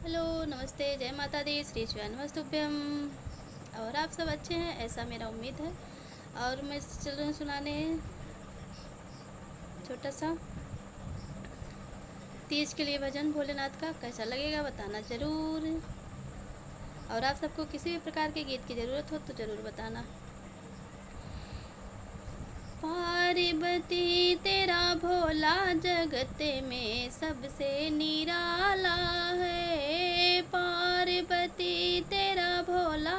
Hello, नमस्ते, जय माता दी, श्री शिवाय नमस्तुभ्यम। और आप सब अच्छे हैं ऐसा मेरा उम्मीद है। और मैं चल रही हूँ सुनाने छोटा सा तीज के लिए भजन भोलेनाथ का। कैसा लगेगा बताना ज़रूर। और आप सबको किसी भी प्रकार के गीत की ज़रूरत हो तो ज़रूर बताना। पार्वती तेरा भोला जगत में सबसे निराला है। पार्वती तेरा भोला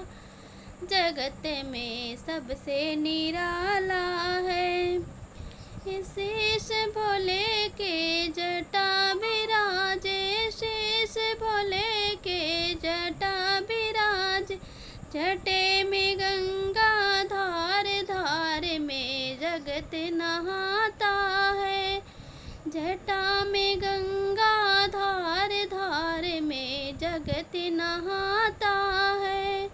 जगत में सबसे निराला है। शेष भोले के जटा विराजे, शेष भोले के जटा विराज। जटे में गंगा धार, धार में जगत नहाता है। जटा में गंगा धार, धार में जगत नहाता है।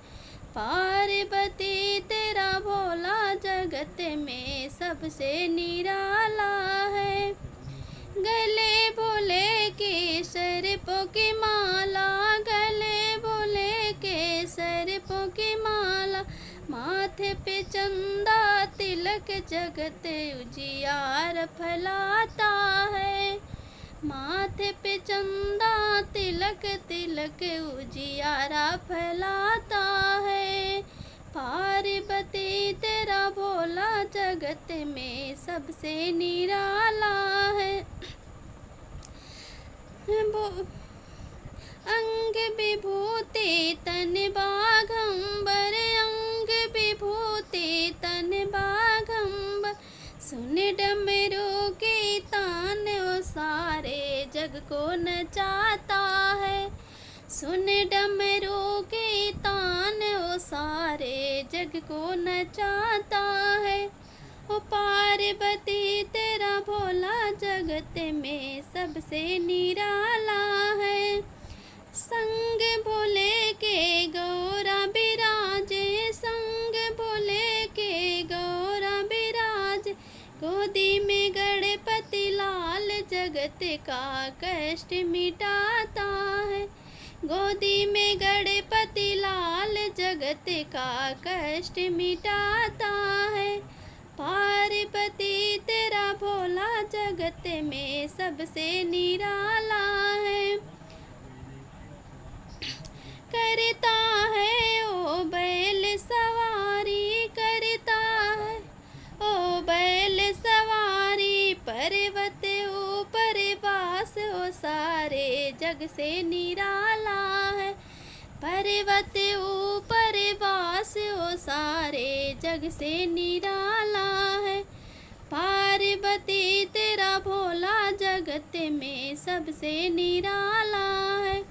पार्वती तेरा भोला जगत में सबसे निराला है। गले भोले के सर्पों की माला, गले भोले के सर्पों की माला। माथे पे चंदा तिलक जगत उजियार फैलाता है। माथे पे चंदा तिलक, तिलक उजियारा फैलाता है। पार्वती तेरा भोला जगत में सबसे निराला है। अंग विभूति तन बाघंबर, अंग विभूति तन बाघंबर। सुन डमरू की तान ओ सारे जग को नचाता है। सुन डमरू की तान ओ सारे जग को नचाता है। ओ पार्वती तेरा भोला जगत में सबसे निराला है। संग भोले के गौरा विराजे, संग भोले के गौरा विराज। गोदी में गणपति लाल जगत का कष्ट मिटाता है। गोदी में गणपति लाल जगत का कष्ट मिटाता है। पार्वती तेरा भोला जगत में सबसे निराला है। करता है ओ बैल सवारी, करता है ओ बैल सवारी। पर्वत ऊपर वास ओ सारे जग से निराला है। पर्वत ऊपर वास ओ सारे जग से निराला है। पार्वती तेरा भोला जगत में सबसे निराला है।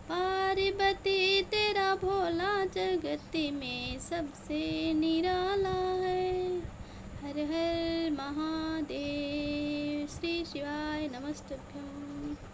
पार्वती तेरा भोला जगत में सबसे निराला है। हर हर महादेव, श्री शिवाय नमस्तुभ्यम।